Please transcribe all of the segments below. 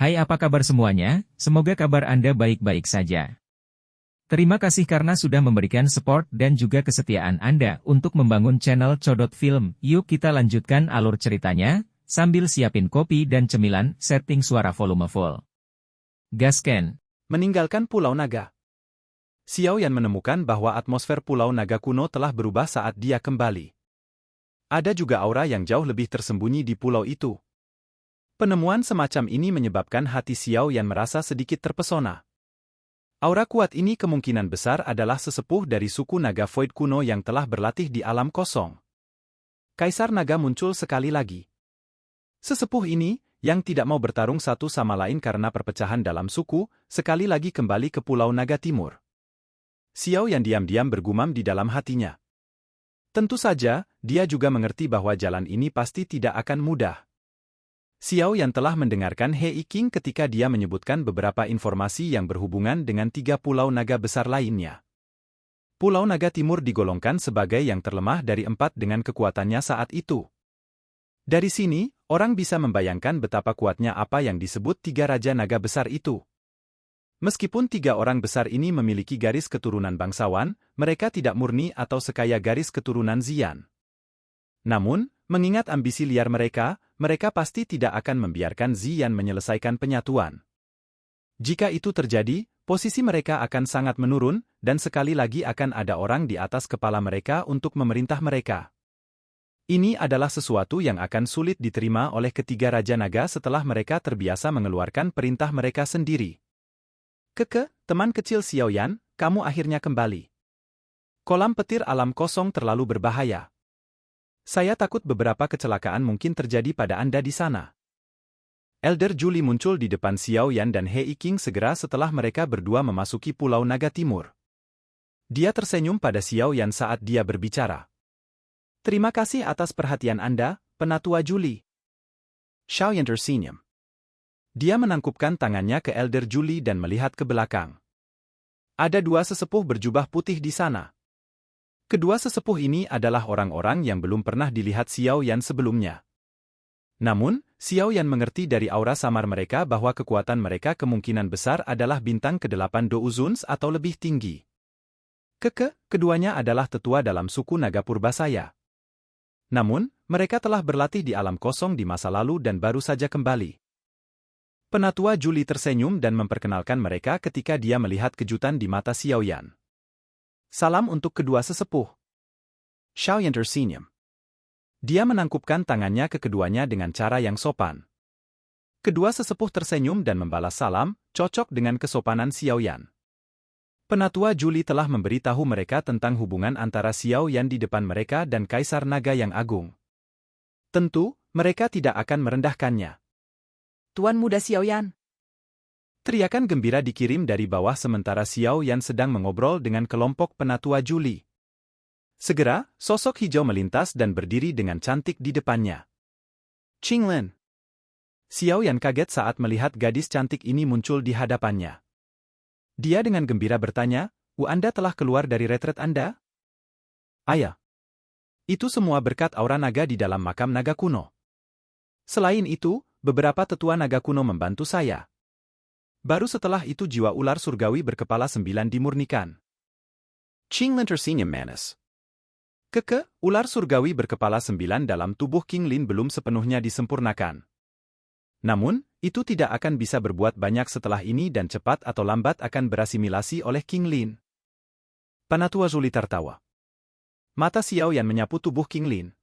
Hai, apa kabar semuanya? Semoga kabar Anda baik-baik saja. Terima kasih karena sudah memberikan support dan juga kesetiaan Anda untuk membangun channel Codot Film. Yuk kita lanjutkan alur ceritanya, sambil siapin kopi dan cemilan, setting suara volume full. Gasken. Meninggalkan Pulau Naga. Xiao Yan menemukan bahwa atmosfer Pulau Naga kuno telah berubah saat dia kembali. Ada juga aura yang jauh lebih tersembunyi di pulau itu. Penemuan semacam ini menyebabkan hati Xiao Yan merasa sedikit terpesona. Aura kuat ini kemungkinan besar adalah sesepuh dari suku Naga Void kuno yang telah berlatih di alam kosong. Kaisar Naga muncul sekali lagi. Sesepuh ini, yang tidak mau bertarung satu sama lain karena perpecahan dalam suku, sekali lagi kembali ke Pulau Naga Timur. Xiao Yan diam-diam bergumam di dalam hatinya. Tentu saja, dia juga mengerti bahwa jalan ini pasti tidak akan mudah. Xiao Yan telah mendengarkan He King ketika dia menyebutkan beberapa informasi yang berhubungan dengan 3 pulau naga besar lainnya. Pulau Naga Timur digolongkan sebagai yang terlemah dari 4 dengan kekuatannya saat itu. Dari sini, orang bisa membayangkan betapa kuatnya apa yang disebut 3 Raja Naga Besar itu. Meskipun 3 orang besar ini memiliki garis keturunan bangsawan, mereka tidak murni atau sekaya garis keturunan Xian. Namun, mengingat ambisi liar mereka pasti tidak akan membiarkan Xian menyelesaikan penyatuan. Jika itu terjadi, posisi mereka akan sangat menurun, dan sekali lagi akan ada orang di atas kepala mereka untuk memerintah mereka. Ini adalah sesuatu yang akan sulit diterima oleh ketiga Raja Naga setelah mereka terbiasa mengeluarkan perintah mereka sendiri. Teman kecil Xiao Yan, kamu akhirnya kembali. Kolam petir alam kosong terlalu berbahaya. Saya takut beberapa kecelakaan mungkin terjadi pada Anda di sana. Elder Julie muncul di depan Xiao Yan dan He King segera setelah mereka berdua memasuki Pulau Naga Timur. Dia tersenyum pada Xiao Yan saat dia berbicara. Terima kasih atas perhatian Anda, Penatua Julie. Xiao Yan tersenyum. Dia menangkupkan tangannya ke Elder Julie dan melihat ke belakang. Ada 2 sesepuh berjubah putih di sana. Kedua sesepuh ini adalah orang-orang yang belum pernah dilihat Xiao Yan sebelumnya. Namun, Xiao Yan mengerti dari aura samar mereka bahwa kekuatan mereka kemungkinan besar adalah bintang ke-8 Douzuns atau lebih tinggi. Keduanya adalah tetua dalam suku Naga Purbasaya. Namun, mereka telah berlatih di alam kosong di masa lalu dan baru saja kembali. Penatua Julie tersenyum dan memperkenalkan mereka ketika dia melihat kejutan di mata Xiao Yan. Salam untuk kedua sesepuh. Xiao Yan tersenyum. Dia menangkupkan tangannya ke keduanya dengan cara yang sopan. Kedua sesepuh tersenyum dan membalas salam, cocok dengan kesopanan Xiao Yan. Penatua Julie telah memberitahu mereka tentang hubungan antara Xiao Yan di depan mereka dan Kaisar Naga yang agung. Tentu, mereka tidak akan merendahkannya. Tuan Muda Xiao Yan. Teriakan gembira dikirim dari bawah sementara Xiao Yan sedang mengobrol dengan kelompok Penatua Julie. Segera, sosok hijau melintas dan berdiri dengan cantik di depannya. Qinglin. Xiao Yan kaget saat melihat gadis cantik ini muncul di hadapannya. Dia dengan gembira bertanya, Anda telah keluar dari retret Anda? Ayah. Itu semua berkat aura naga di dalam makam naga kuno. Selain itu, beberapa tetua naga kuno membantu saya. Baru setelah itu jiwa ular surgawi berkepala 9 dimurnikan. Qinglin tersenyum manis. Ular surgawi berkepala 9 dalam tubuh Qinglin belum sepenuhnya disempurnakan. Namun, itu tidak akan bisa berbuat banyak setelah ini dan cepat atau lambat akan berasimilasi oleh Qinglin. Penatua Julie tertawa. Mata Xiao Yan menyapu tubuh Qinglin.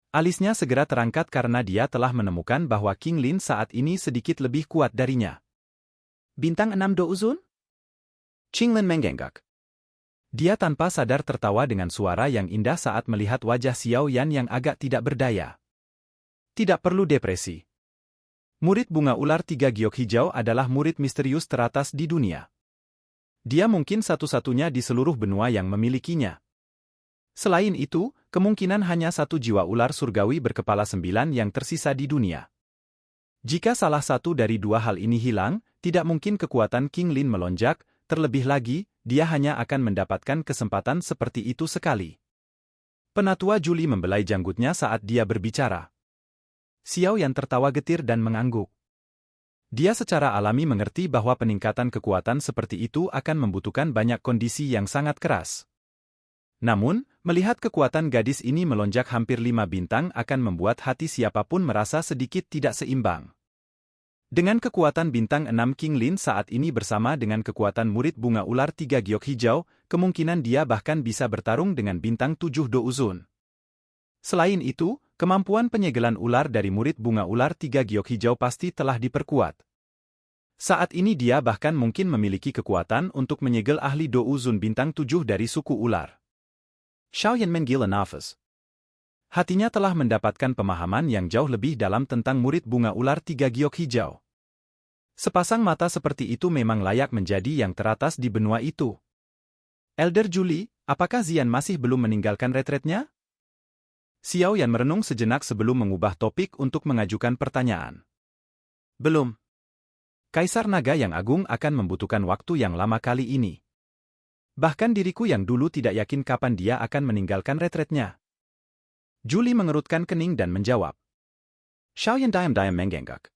Alisnya segera terangkat karena dia telah menemukan bahwa Qinglin saat ini sedikit lebih kuat darinya. Bintang 6 Douzun? Qinglin menggenggak. Dia tanpa sadar tertawa dengan suara yang indah saat melihat wajah Xiao Yan yang agak tidak berdaya. Tidak perlu depresi. Murid bunga ular 3 giok hijau adalah murid misterius teratas di dunia. Dia mungkin satu-satunya di seluruh benua yang memilikinya. Selain itu, kemungkinan hanya 1 jiwa ular surgawi berkepala 9 yang tersisa di dunia. Jika salah satu dari 2 hal ini hilang, tidak mungkin kekuatan Qinglin melonjak, terlebih lagi, dia hanya akan mendapatkan kesempatan seperti itu sekali. Penatua Julie membelai janggutnya saat dia berbicara. Xiao Yan tertawa getir dan mengangguk. Dia secara alami mengerti bahwa peningkatan kekuatan seperti itu akan membutuhkan banyak kondisi yang sangat keras. Namun, melihat kekuatan gadis ini melonjak hampir 5 bintang akan membuat hati siapapun merasa sedikit tidak seimbang. Dengan kekuatan bintang 6 King Lin saat ini bersama dengan kekuatan murid bunga ular 3 giok hijau, kemungkinan dia bahkan bisa bertarung dengan bintang 7 Do Uzun. Selain itu, kemampuan penyegelan ular dari murid bunga ular 3 giok hijau pasti telah diperkuat. Saat ini dia bahkan mungkin memiliki kekuatan untuk menyegel ahli Do Uzun bintang 7 dari suku ular. Xiaoyan menggila nafas. Hatinya telah mendapatkan pemahaman yang jauh lebih dalam tentang murid bunga ular 3 giok hijau. Sepasang mata seperti itu memang layak menjadi yang teratas di benua itu. Elder Julie, apakah Zian masih belum meninggalkan retretnya? Xiaoyan merenung sejenak sebelum mengubah topik untuk mengajukan pertanyaan. Belum. Kaisar Naga yang Agung akan membutuhkan waktu yang lama kali ini. Bahkan diriku yang dulu tidak yakin kapan dia akan meninggalkan retretnya. Julie mengerutkan kening dan menjawab. Xiaoyan diam-diam menggenggak.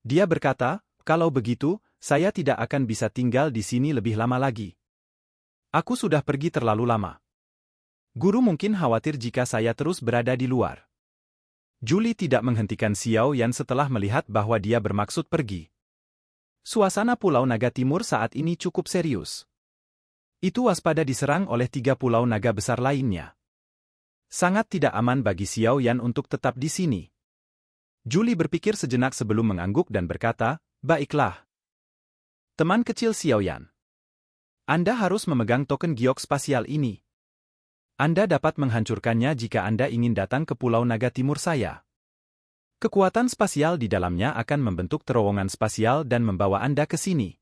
Dia berkata, kalau begitu, saya tidak akan bisa tinggal di sini lebih lama lagi. Aku sudah pergi terlalu lama. Guru mungkin khawatir jika saya terus berada di luar. Julie tidak menghentikan Xiaoyan setelah melihat bahwa dia bermaksud pergi. Suasana Pulau Naga Timur saat ini cukup serius. Itu waspada diserang oleh 3 pulau naga besar lainnya. Sangat tidak aman bagi Xiaoyan untuk tetap di sini. Julie berpikir sejenak sebelum mengangguk dan berkata, baiklah. Teman kecil Xiaoyan. Anda harus memegang token giok spasial ini. Anda dapat menghancurkannya jika Anda ingin datang ke Pulau Naga Timur saya. Kekuatan spasial di dalamnya akan membentuk terowongan spasial dan membawa Anda ke sini.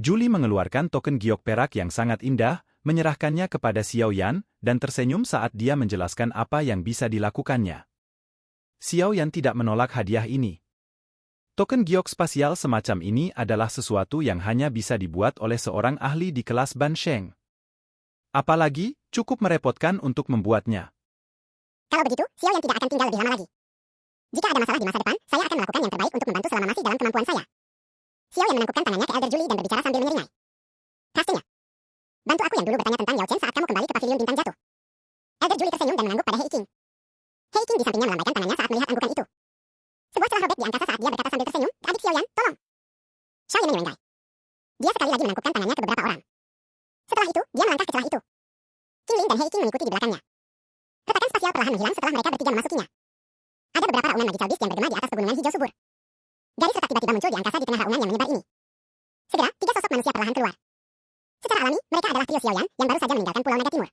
Julie mengeluarkan token giok perak yang sangat indah, menyerahkannya kepada Xiaoyan, dan tersenyum saat dia menjelaskan apa yang bisa dilakukannya. Xiaoyan tidak menolak hadiah ini. Token giok spasial semacam ini adalah sesuatu yang hanya bisa dibuat oleh seorang ahli di kelas Ban Sheng. Apalagi, cukup merepotkan untuk membuatnya. Kalau begitu, Xiaoyan tidak akan tinggal lebih lama lagi. Jika ada masalah di masa depan, saya akan melakukan yang terbaik untuk membantu selama masih dalam kemampuan saya. Xiaoyan menangkupkan tangannya ke Elder Julie dan berbicara sambil menyeringai. Pastinya. Bantu aku yang dulu bertanya tentang Yao Chen saat kamu kembali ke pavilion bintang jatuh. Elder Julie tersenyum dan mengangguk pada Hei King. Hei King di sampingnya melambaikan tangannya saat melihat anggukan itu. Sebuah celah robek di angkasa saat dia berkata sambil tersenyum, adik Xiaoyan, tolong. Xiaoyan menyeringai. Dia sekali lagi menangkupkan tangannya ke beberapa orang. Setelah itu, dia melangkah ke celah itu. King Lin dan Hei King mengikuti di belakangnya. Retakan spasial perlahan menghilang setelah mereka bertiga memasukinya. Ada beberapa raungan magical beast yang bergema di atas pegunungan hijau subur. Garis retak tiba-tiba muncul di angkasa di tengah raungan yang menyebar ini. Segera, 3 sosok manusia perlahan keluar. Secara alami, mereka adalah trio Xiaoyan yang baru saja meninggalkan Pulau Naga Timur.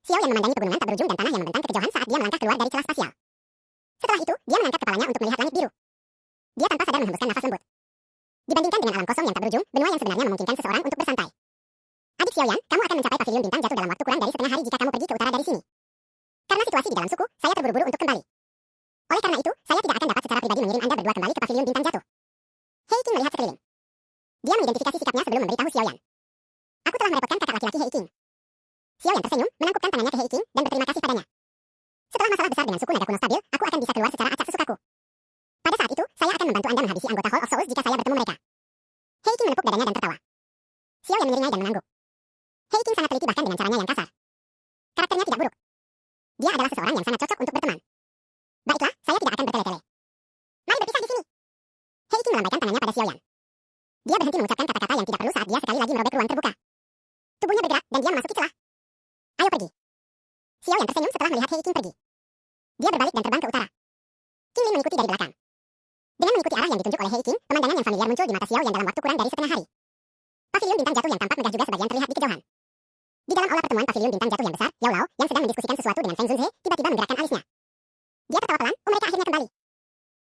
Xiaoyan memandangi pegunungan tak berujung dan tanah yang membentang ke kejauhan saat dia melangkah keluar dari celah spasial. Setelah itu, dia mengangkat kepalanya untuk melihat langit biru. Dia tanpa sadar menghembuskan nafas lembut. Dibandingkan dengan alam kosong yang tak berujung, benua yang sebenarnya memungkinkan seseorang untuk bersantai. Adik Xiaoyan, kamu akan mencapai pavilion bintang jatuh dalam waktu kurang dari setengah hari jika kamu pergi ke utara dari sini. Karena situasi di dalam suku, saya terburu-buru untuk kembali. Oleh karena itu, saya tidak akan dapat secara pribadi mengirim Anda berdua kembali ke pavilion bintang jatuh. Hei King melihat sekeliling. Dia mengidentifikasi sikapnya sebelum memberitahu Xiaoyan. Aku telah merepotkan kakak laki-laki Hei King. Xiaoyan tersenyum, menangkupkan tangannya ke Hei King, dan berterima kasih padanya. Setelah masalah besar dengan suku naga kuno stabil, aku akan bisa keluar secara acak sesukaku. Pada saat itu, saya akan membantu Anda menghabisi anggota Hall of Souls jika saya bertemu mereka. Hei King menepuk dadanya dan tertawa. Xiaoyan menyeringai dan mengangguk. Hei King sangat teliti bahkan dengan caranya yang kasar. Karakternya tidak buruk. Dia adalah seseorang yang sangat cocok untuk berteman. Baiklah, saya tidak akan bertele-tele. Mari berpisah di sini. Hei King melambaikan tangannya pada Xiaoyan. Dia berhenti mengucapkan kata-kata yang tidak perlu saat dia sekali lagi merobek ruang terbuka. Tubuhnya bergerak dan dia memasuki celah. Ayo pergi. Xiaoyan tersenyum setelah melihat Hei King pergi. Dia berbalik dan terbang ke utara. King Lin mengikuti dari belakang. Dengan mengikuti arah yang ditunjuk oleh Hei King, pemandangan yang familiar muncul di mata Xiaoyan dalam waktu kurang dari setengah hari. Pavilion bintang jatuh yang tampak megah juga sebagian terlihat di kejauhan. Di dalam aula pertemuan pavilion bintang jatuh yang besar, Yao Lao, yang sedang mendiskusikan sesuatu dengan Feng Zunhe, tiba-tiba menggerakkan alisnya. Dia tertawa pelan, mereka akhirnya kembali.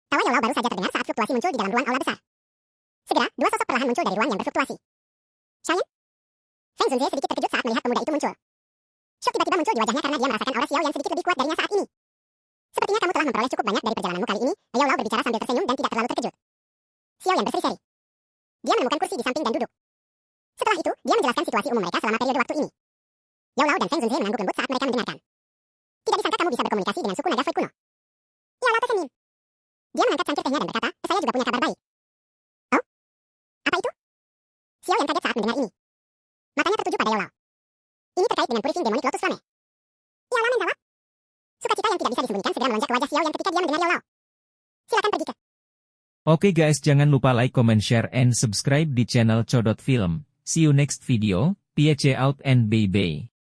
Tawa Yao Lao baru saja terdengar saat fluktuasi muncul di dalam ruang aula besar. Segera, 2 sosok perlahan muncul dari ruang yang berfluktuasi. Xiaoyan? Feng Zunhe sedikit terkejut saat melihat pemuda itu muncul. Syok tiba-tiba muncul di wajahnya karena dia merasakan aura Xiao yang sedikit lebih kuat darinya saat ini. Sepertinya kamu telah memperoleh cukup banyak dari perjalananmu kali ini, Yao Lao berbicara sambil tersenyum dan tidak terlalu terkejut. Xiao yang berseri-seri. Dia menemukan kursi di samping dan duduk. Setelah itu, dia menjelaskan situasi umum mereka selama periode waktu ini. Yao Lao dan Feng Zunhe mengangguk lembut saat mereka mendengarkan. Tidak disangka kamu bisa berkomunikasi dengan suku naga Fei kuno. Yao Lao tersenyum. Dia mengangkat cangkir tehnya dan berkata, saya saya juga punya kabar baik. Oh? Apa itu? Xiao Yan kaget saat mendengar ini. Matanya tertuju pada Yao. Ini terkait dengan purifying demonic lotus flame. Yao menjawab. Sukacita yang tidak bisa disembunyikan segera melonjak ke wajah Xiao Yan ketika dia mendengar Yao. Silakan pergi ke. Oke guys, jangan lupa like, comment, share, and subscribe di channel Codot Film. See you next video. Peace out and bye-bye.